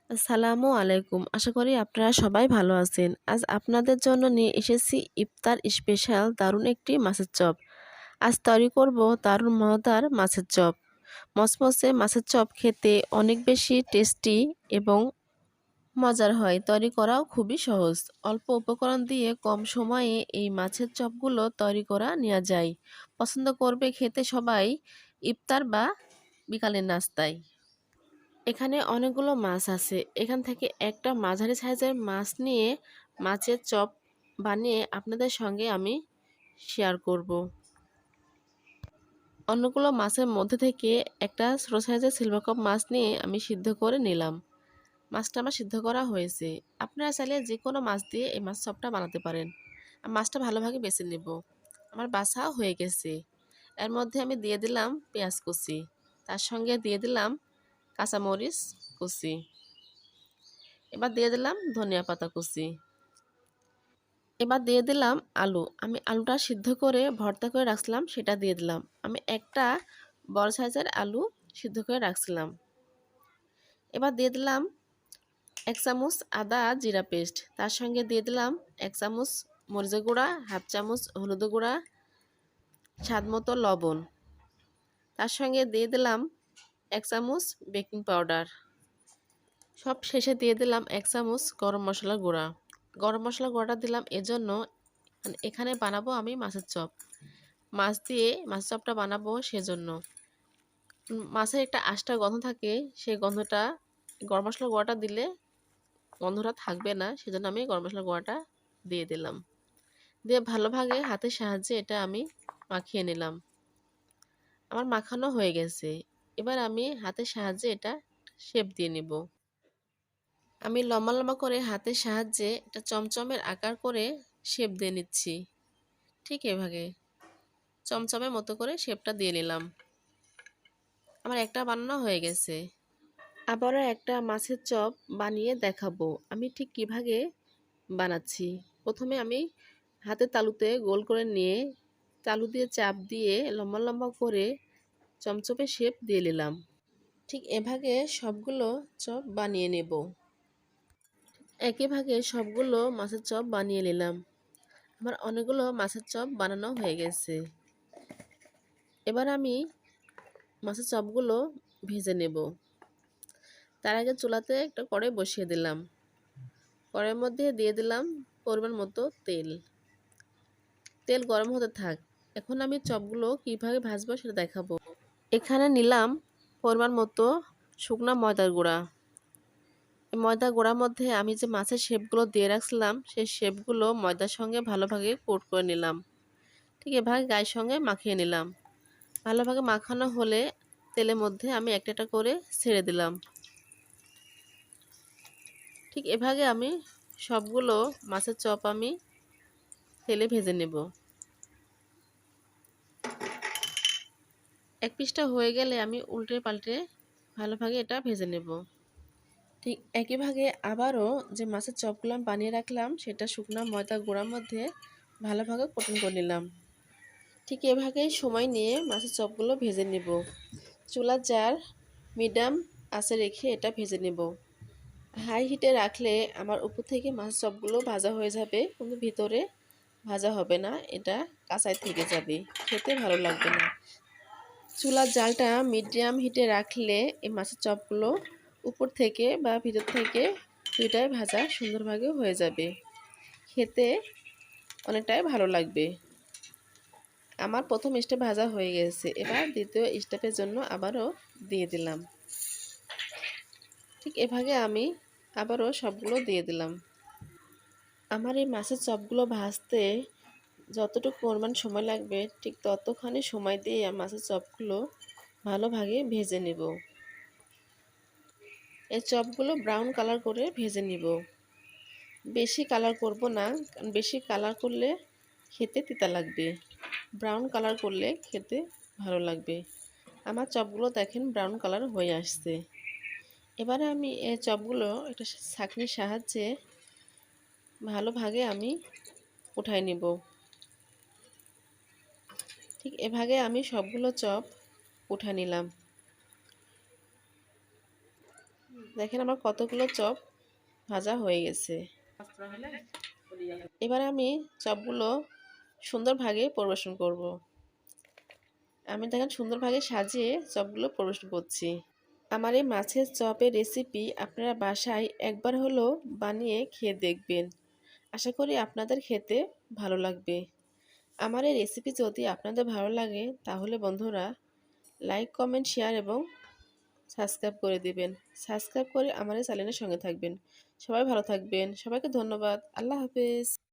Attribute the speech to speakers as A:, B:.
A: আসসালামু আলাইকুম। আশা করি আপনারা সবাই ভালো আছেন। আজ আপনাদের জন্য নিয়ে এসেছি ইফতার স্পেশাল দারুণ একটি মাছের চপ। আজ তৈরি করব দারুণ মজাদার মাছের চপ। মচমচে মাছের চপ খেতে অনেক বেশি টেস্টি এবং মজার হয়। তৈরি করাও খুবই সহজ। অল্প উপকরণ দিয়ে কম সময়ে এই মাছের চপগুলো তৈরি করা নেওয়া যায়। পছন্দ করবে খেতে সবাই ইফতার বা বিকালের নাস্তায়। এখানে অনেকগুলো মাছ আছে। এখান থেকে একটা মাঝারি সাইজের মাছ নিয়ে মাছের চপ বানিয়ে আপনাদের সঙ্গে আমি শেয়ার করব। অন্যগুলো মাছের মধ্যে থেকে একটা ছোট সাইজের সিলভার কাপ মাছ নিয়ে আমি সিদ্ধ করে নিলাম। মাছটা আমার সিদ্ধ করা হয়েছে। আপনারা চাইলে যে কোনো মাছ দিয়ে এই মাছ চপটা বানাতে পারেন। মাছটা ভালোভাবে বেছে নেব। আমার বাছা হয়ে গেছে। এর মধ্যে আমি দিয়ে দিলাম পেঁয়াজ কুচি, তার সঙ্গে দিয়ে দিলাম কাঁচামরিচ কুচি, এবার দিয়ে দিলাম ধনিয়া পাতা কুচি, এবার দিয়ে দিলাম আলু। আমি আলুটা সিদ্ধ করে ভর্তা করে রাখছিলাম, সেটা দিয়ে দিলাম। আমি একটা বড় সাইজের আলু সিদ্ধ করে রাখছিলাম। এবার দিয়ে দিলাম 1 চামচ আদা জিরা পেস্ট, তার সঙ্গে দিয়ে দিলাম 1 চামচ মরিচের গুঁড়া, হাফ চামচ হলুদ গুঁড়া, স্বাদ মতো লবণ, তার সঙ্গে দিয়ে দিলাম 1 চামচ বেকিং পাউডার। সব শেষে দিয়ে দিলাম 1 চামচ গরম মশলার গুঁড়া। গরম মশলার গুঁড়াটা দিলাম এজন্য, এখানে বানাবো আমি মাছের চপ। মাছ দিয়ে মাছের চপটা বানাবো সেজন্য। মাছের একটা আঁশটা গন্ধ থাকে, সেই গন্ধটা গরম মশলার গুঁড়াটা দিলে গন্ধটা থাকবে না, সেজন্য আমি গরম মশলার গুঁড়াটা দিয়ে দিলাম। দিয়ে ভালোভাবে হাতের সাহায্যে এটা আমি মাখিয়ে নিলাম। আমার মাখানো হয়ে গেছে। এবার আমি হাতের সাহায্যে এটা শেপ দিয়ে নিব। আমি লম্বা লম্বা করে হাতের সাহায্যে এটা চমচমের আকার করে শেপ দিয়ে নিচ্ছি। ঠিক এভাবে চমচমের মতো করে শেপটা দিয়ে নিলাম। আমার একটা বানানো হয়ে গেছে। আবারও একটা মাছের চপ বানিয়ে দেখাবো আমি ঠিক কিভাবে বানাচ্ছি। প্রথমে আমি হাতের তালুতে গোল করে নিয়ে তালু দিয়ে চাপ দিয়ে লম্বা লম্বা করে চমচমের শেপ দিয়ে নিলাম। ঠিক এভাবে সবগুলো চপ বানিয়ে নেব। একই ভাগে সবগুলো মাছের চপ বানিয়ে নিলাম। আমার অনেকগুলো মাছের চপ বানানো হয়ে গেছে। এবার আমি মাছের চপগুলো ভেজে নেব। তার আগে চুলাতে একটা কড়াই বসিয়ে দিলাম। কড়াইয়ের মধ্যে দিয়ে দিলাম পরিমাণ মতো তেল। তেল গরম হতে থাক। এখন আমি চপগুলো কিভাবে ভাজবো সেটা দেখাবো। এখানে নিলাম পরিমাণ মতো শুকনা ময়দার গুঁড়া। এই ময়দার গুঁড়ার মধ্যে আমি যে মাছের শেপগুলো দিয়ে রাখছিলাম সেই শেপগুলো ময়দার সঙ্গে ভালোভাবে কোট করে নিলাম। ঠিক এভাবে গায়ের সঙ্গে মাখিয়ে নিলাম। ভালোভাবে মাখানো হলে তেলের মধ্যে আমি একটা একটা করে ছেড়ে দিলাম। ঠিক এভাবে আমি সবগুলো মাছের চপ আমি তেলে ভেজে নেব। এক পিসটা হয়ে গেলে আমি উল্টে পাল্টে ভালোভাবে এটা ভেজে নেব। ঠিক একইভাবে আবারও যে মাছের চপগুলো আমি বানিয়ে রাখলাম সেটা শুকনো ময়দা গুঁড়ার মধ্যে ভালোভাবে কোটিং করে নিলাম। ঠিক এভাবেই সময় নিয়ে মাছের চপগুলো ভেজে নেব। চুলার জার মিডিয়াম আঁচে রেখে এটা ভেজে নেব। হাই হিটে রাখলে আমার উপর থেকে মাছের চপগুলো ভাজা হয়ে যাবে, কিন্তু ভিতরে ভাজা হবে না, এটা কাঁচাই থেকে যাবে, খেতে ভালো লাগবে না। চুলার জালটা মিডিয়াম হিটে রাখলে এই মাছের চপগুলো উপর থেকে বা ভিতর থেকে দুইটাই ভাজা সুন্দরভাবে হয়ে যাবে, খেতে অনেকটাই ভালো লাগবে। আমার প্রথম স্টেপ ভাজা হয়ে গেছে। এবার দ্বিতীয় স্টেপের জন্য আবারও দিয়ে দিলাম। ঠিক এভাবে আমি আবারও সবগুলো দিয়ে দিলাম। আমার এই মাছের চপগুলো ভাজতে যতটুকু পরিমাণ সময় লাগবে ঠিক ততখানি সময় দিয়ে মাছের চপগুলো ভালোভাবে ভেজে নেব। এই চপগুলো ব্রাউন কালার করে ভেজে নিব। বেশি কালার করব না, কারণ বেশি কালার করলে খেতে তিতা লাগবে। ব্রাউন কালার করলে খেতে ভালো লাগবে। আমার চপগুলো দেখেন ব্রাউন কালার হয়ে আসছে। এবারে আমি এই চপগুলো একটা ছাঁকনির সাহায্যে ভালোভাবে আমি উঠাই নেব। ঠিক এভাবে আমি সবগুলো চপ উঠা নিলাম। দেখেন আমার কতগুলো চপ ভাজা হয়ে গেছে। এবার আমি চপগুলো সুন্দর ভাগে পরিবেশন করব। আমি দেখেন সুন্দর ভাগে সাজিয়ে চপগুলো পরিবেশন করছি। আমার এই মাছের চপের রেসিপি আপনারা বাসায় একবার হলেও বানিয়ে খেয়ে দেখবেন। আশা করি আপনাদের খেতে ভালো লাগবে। আমার এই রেসিপি যদি আপনাদের ভালো লাগে তাহলে বন্ধুরা লাইক, কমেন্ট, শেয়ার এবং সাবস্ক্রাইব করে দিবেন। সাবস্ক্রাইব করে আমার এই চ্যানেলের সঙ্গে থাকবেন। সবাই ভালো থাকবেন। সবাইকে ধন্যবাদ। আল্লাহ হাফেজ।